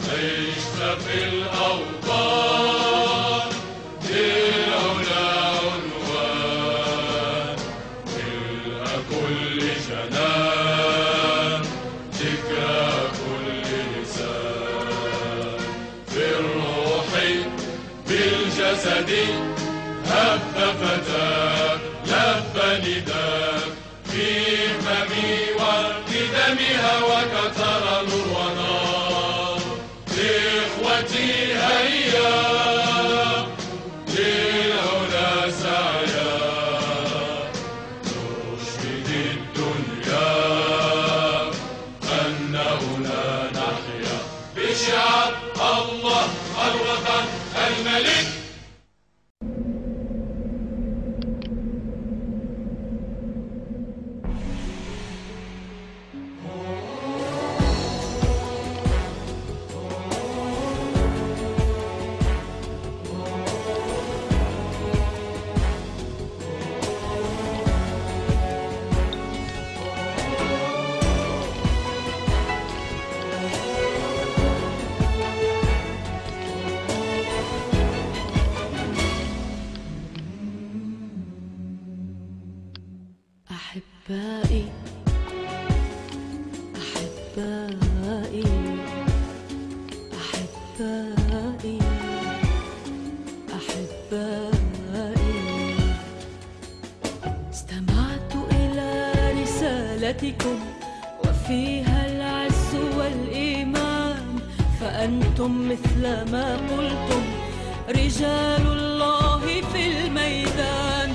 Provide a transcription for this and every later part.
عشت في الأوطان للعلا عنوان، تلقى كل جنان ذكرى كل لسان، في الروح بالجسد هب فتاك لب نداك، في فمي وبدم هواك ترى نور ونار. إخوتي هيا للعلا سعيا، نشهد الدنيا أن هنا نحيا بشعب الله الوطن الملك. أحبائي أحبائي أحبائي أحبائي، استمعت إلى رسالتكم وفيها العز والإيمان، فأنتم مثل ما قلتم رجال الله في الميدان.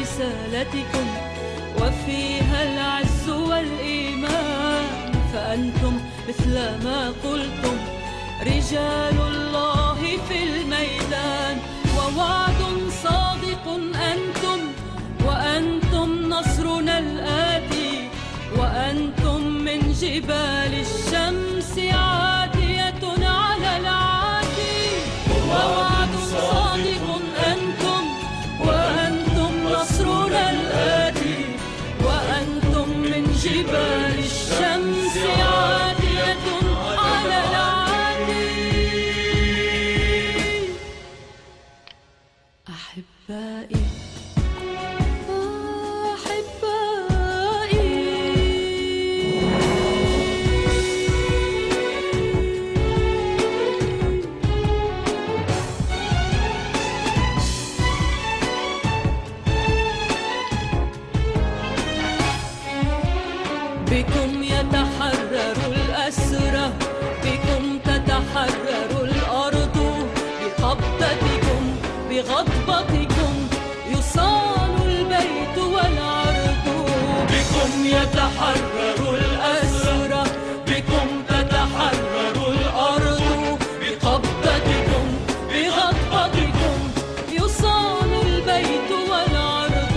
رسالتكم وفيها العز والإيمان، فأنتم مثل ما قلتم رجال الله في الميدان. ووعد صادق أنتم، وأنتم نصرنا الآتي، وأنتم من جبال الشمس عاتية على العاتي. ووعد صادق أنتم، وأنتم نصرنا الآتي، وأنتم من جبال الشمس عاتية على العاتي. أحبائي بكم يتحرر الأسرى، بكم تتحرر الأرض، بقبضتكم بغضبتكم يصان البيت والعرض. بكم يتحرر الأسرى، بكم تتحرر الأرض، بقبضتكم بغضبتكم يصان البيت والعرض.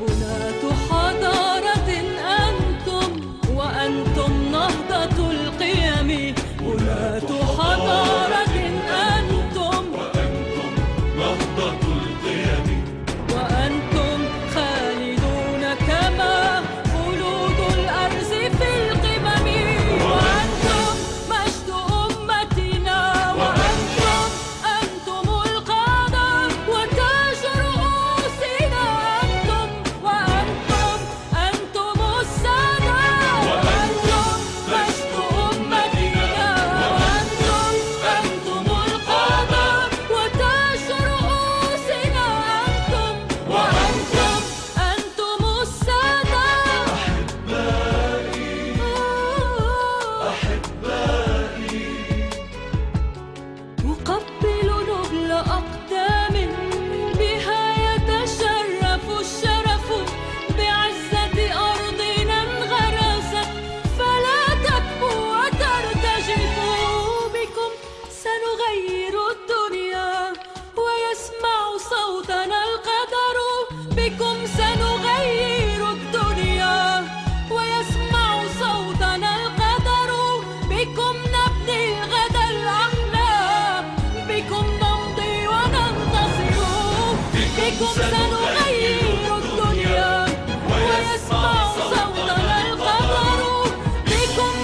بناة حضارة وأنتم نهضة القيم، بناة حضارة أنتم، وأنتم نهضة القيم، وأنتم خالدون كما خلود الأرز في القمم. وأنتم مجد أمتنا، وأنتم القادة وتاج رؤوسنا. أنتم السادة، وأنتم مجد أمتنا، وأنتم القادة وتاج رؤوسنا. أنتم السادة. أحبائي أقبل نبل أقدام بها يتشرف الشرف، بعزة أرضنا انغرست فلا تكفوا وترتجفوا. بكم سنغير الدنيا ويسمع صوتنا القدر، بكم سنغير الدنيا ويسمع صوتنا القدر. بكم نبني الغد الأحلام، بكم نمضي وننتصر. بكم سنغير الدنيا ويسمع صوتنا القدر، بكم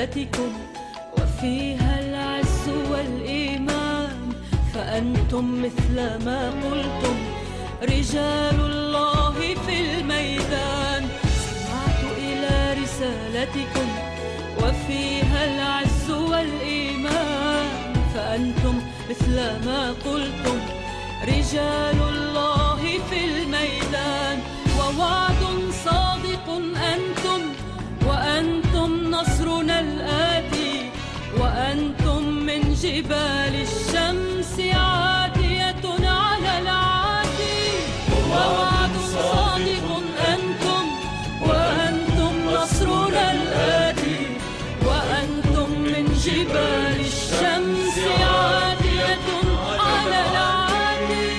رسالتكم وفيها العز والإيمان، فأنتم مثل ما قلتم رجال الله في الميدان. سمعت إلى رسالتكم وفيها العز والإيمان، فأنتم مثل ما قلتم رجال الله في الميدان. ووعد صادق أنتم، وأنتم نصرنا الآتي، وأنتم من جبال الشمس عاتية على العاتي. ووعد صادق أنتم، وأنتم نصرنا الآتي، وأنتم من جبال الشمس عاتية على العاتي.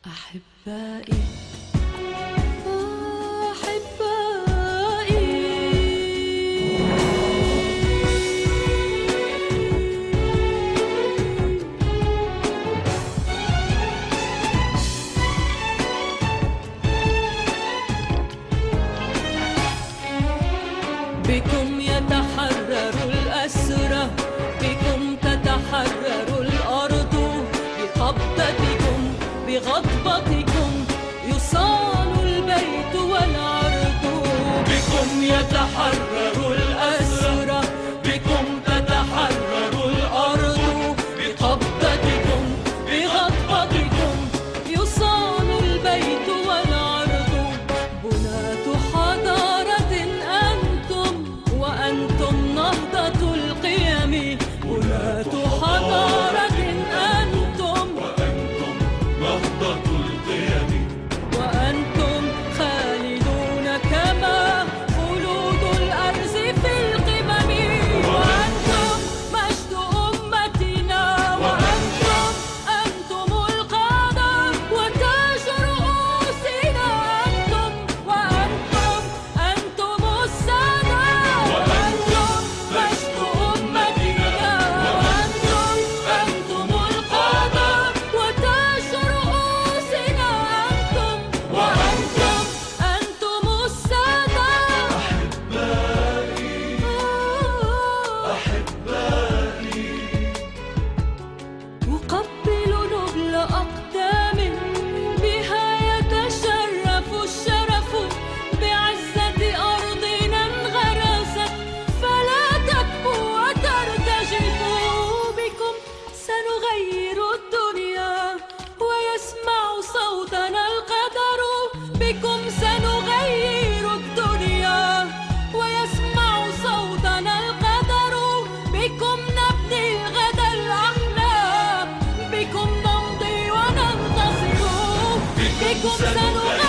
أحبائي بكم يتحرر الأسرى، بكم تتحرر الأرض، بقبضتكم بغضبتكم يصان البيت والعرض. بكم يتحرر الأسرى، بكم تتحرر الأرض، بقبضتكم بغضبتكم يصان البيت والعرض. بناة حضارة أنتم، وأنتم نهضة القيم. بناة حضارة أنتم، وأنتم نهضة القيم. وأنتم خالدون كما خلود الأرز في القمم. وأنتم مجد أمتنا، وأنتم القادة وتاج رؤوسنا. أنتم السادة، وأنتم مجد أمتنا، وأنتم القادة وتاج رؤوسنا. أنتم السادة. أحبائي أقبل نبل أقدام بها يتشرف الشرف، بعزة أرضنا انغرست فلا تكفوا وترتجفوا. بكم سنغير الدنيا ويسمع صوتنا القدر. بكم سنغير الدنيا ويسمع صوتنا القدر. بكم نبني الغد الأحلام، بكم نمضي وننتصر. بكم سنغير